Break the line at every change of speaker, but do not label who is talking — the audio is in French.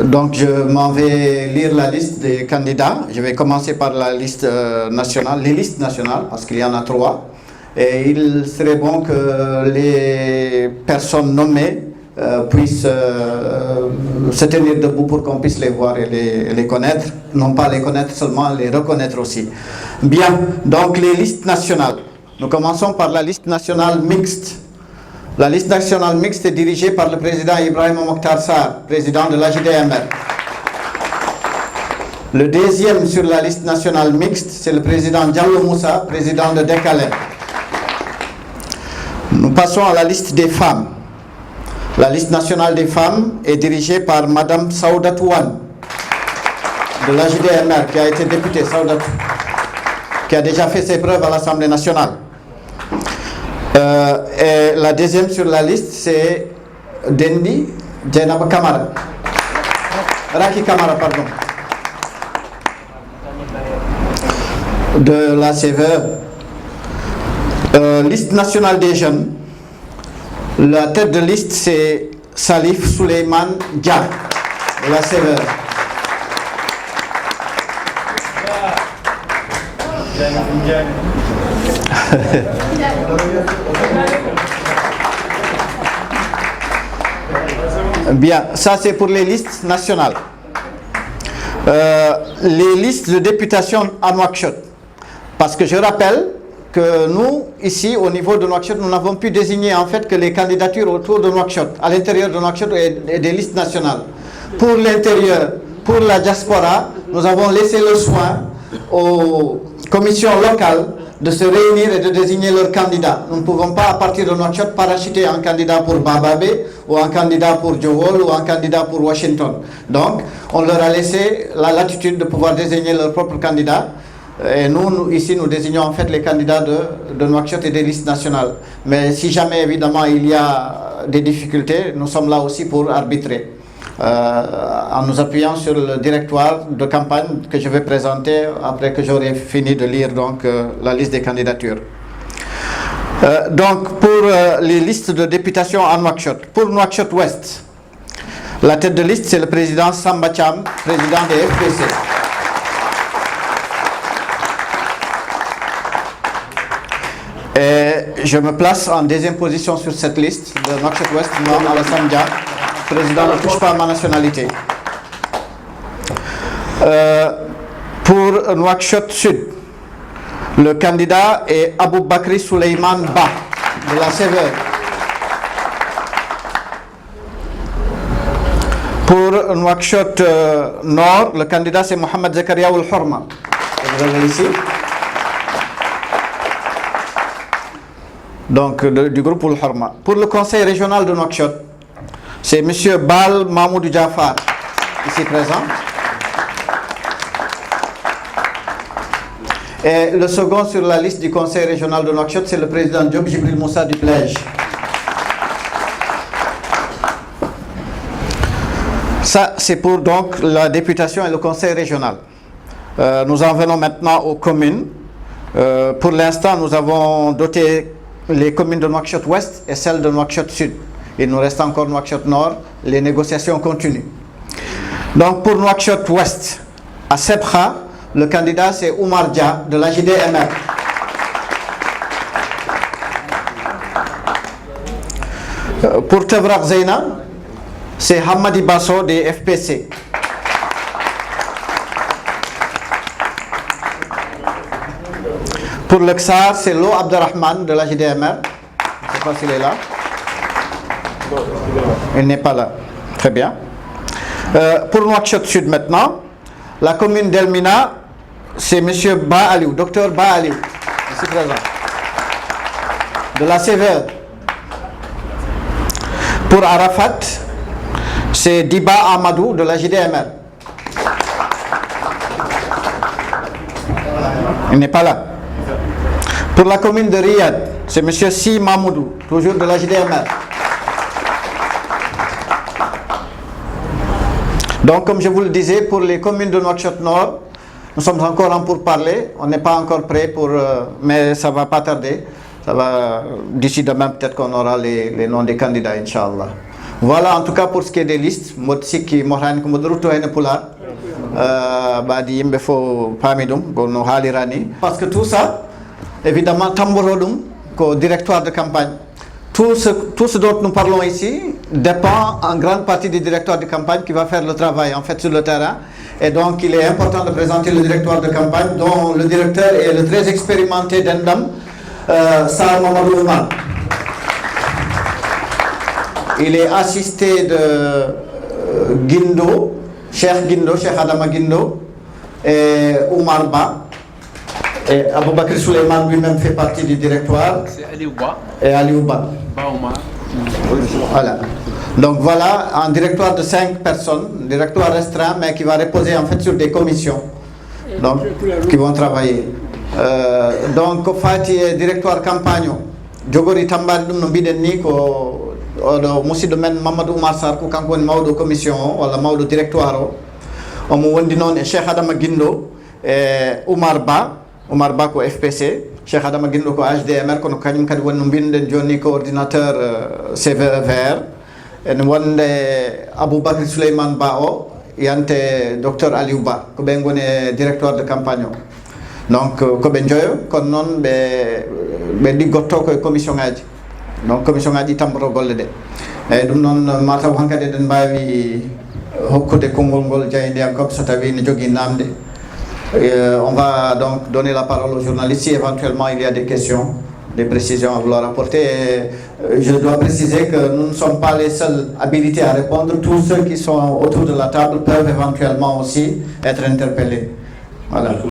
Donc je m'en vais lire la liste des candidats. Je vais commencer par la liste nationale, les listes nationales, parce qu'il y en a 3. Et il serait bon que les personnes nommées puissent se tenir debout pour qu'on puisse les voir et les connaître. Non pas les connaître seulement, les reconnaître aussi. Bien, donc les listes nationales. Nous commençons par la liste nationale mixte. La liste nationale mixte est dirigée par le président Ibrahim Mokhtar Sarr, président de l'AJDMR. Le deuxième sur la liste nationale mixte, c'est le président Diallo Moussa, président de Décalé. Nous passons à la liste des femmes. La liste nationale des femmes est dirigée par Madame Saoudatou Wane, de l'AJDMR, qui a été députée, Saoudatou, qui a déjà fait ses preuves à l'Assemblée nationale. Et la deuxième sur la liste, c'est Dendi Djenaba Kamara. Raki Kamara, pardon. De la CVE. Liste nationale des jeunes. La tête de liste, c'est Salif Souleymane Dia, de la CVE. Bien, ça c'est pour les listes nationales. Les listes de députation à Nouakchott. Parce que je rappelle que nous, ici, au niveau de Nouakchott, nous n'avons pu désigner en fait que les candidatures autour de Nouakchott, à l'intérieur de Nouakchott et des listes nationales. Pour l'intérieur, pour la diaspora, nous avons laissé le soin aux commissions locales de se réunir et de désigner leurs candidats. Nous ne pouvons pas, à partir de Nouakchott, parachuter un candidat pour Bababé, ou un candidat pour Djowol, ou un candidat pour Washington. Donc, on leur a laissé la latitude de pouvoir désigner leurs propres candidats. Et nous, ici, nous désignons en fait les candidats de Nouakchott et des listes nationales. Mais si jamais, évidemment, il y a des difficultés, nous sommes là aussi pour arbitrer. En nous appuyant sur le directoire de campagne que je vais présenter après que j'aurai fini de lire donc, la liste des candidatures. Donc pour les listes de députation à Nouakchott, pour Nouakchott Ouest, la tête de liste c'est le président Samba Cham, président des FPC. Et je me place en deuxième position sur cette liste de Nouakchott Ouest, Mme Alassane Dia, président ne touche pas à ma nationalité. Pour Nouakchott Sud, le candidat est Abou Bakri Souleymane Ba, de la CVE. Pour Nouakchott Nord, le candidat c'est Mohamed Zakaria Oul Horma. Vous avez ici. Donc du groupe Oul Horma. Pour le conseil régional de Nouakchott, c'est M. Bal Mahmoud Jafar, ici présent. Et le second sur la liste du conseil régional de Nouakchott, c'est le président Diop Jibril Moussa du Plège. Ça, c'est pour donc la députation et le conseil régional. Nous en venons maintenant aux communes. Pour l'instant, nous avons doté les communes de Nouakchott Ouest et celles de Nouakchott Sud. Il nous reste encore Nouakchott Nord. Les négociations continuent. Donc pour Nouakchott Ouest, à Sebkha, le candidat c'est Oumar Dia de l'AJDMR. Pour Tevrak Zeyna, c'est Hamadi Basso des FPC. Pour le Ksar, c'est Lo Abderrahman de l'AJDMR. Je ne sais pas s'il est là. Il n'est pas là. Très bien. Pour Nouakchott Sud maintenant, la commune d'Elmina, c'est M. Ba Aliou, docteur Ba Aliou, ici présent, de la CVE. Pour Arafat, c'est Diba Amadou de la JDMR. Il n'est pas là. Pour la commune de Riyad, c'est M. Si Mamoudou, toujours de la JDMR. Donc, comme je vous le disais, pour les communes de Nouakchott Nord, nous sommes encore en pourparlers. On n'est pas encore prêt pour... mais ça ne va pas tarder. Ça va, d'ici demain, peut-être qu'on aura les noms des candidats, Inch'Allah. Voilà en tout cas pour ce qui est des listes. Motsiki Mohran ko modruto hen pula badi yimbe fo pamidum gonno halirani parce que tout ça évidemment tamborodum ko directoire de campagne. Tout ce dont nous parlons ici dépend en grande partie du directoire de campagne qui va faire le travail en fait sur le terrain. Et donc il est important de présenter le directoire de campagne dont le directeur est le très expérimenté d'Endam, Sar Mamadou Oumar. Il est assisté de Guindo, Cheikh Adama Guindo et Oumar Ba. Et Aboubakr Souleymane lui-même fait partie du directoire.
C'est Aliouba.
Et Aliouba. Voilà. Donc voilà, un directoire de 5 personnes, directoire restreint, mais qui va reposer en fait sur des commissions, donc qui vont travailler. Donc au fait, directoire campagne, Jogori Tambal dum no biden ni ko odo musiddo men Mamadou Oumar Sarr ko kanko woni mawdo commission wala mawdo directoire o mo wondi non e Cheikh Adama Guindo e Oumar Ba ko FPC, Cheikh Adama Guindo ko HDMR kono kanyum kadi woni no binden joni ko ordinateur CVR en wonde Aboubakr Souleymane Ba o yante docteur Aliou Ba ko ɓe goni directoire de campagne o. Donc ko ɓe joyo kono noon ɓe liggotto koye commission ngaji, donc commission ngaji tamboto golle ɗe eyyi ɗum noon mataw hankkadi eɗen mbawi hokkude konngol ngol jeyndiyam so tawi ne jogui namde. On va donc donner la parole aux journalistes si éventuellement il y a des questions, des précisions à vouloir apporter. Et je dois préciser que nous ne sommes pas les seuls habilités à répondre. Tous ceux qui sont autour de la table peuvent éventuellement aussi être interpellés. Voilà.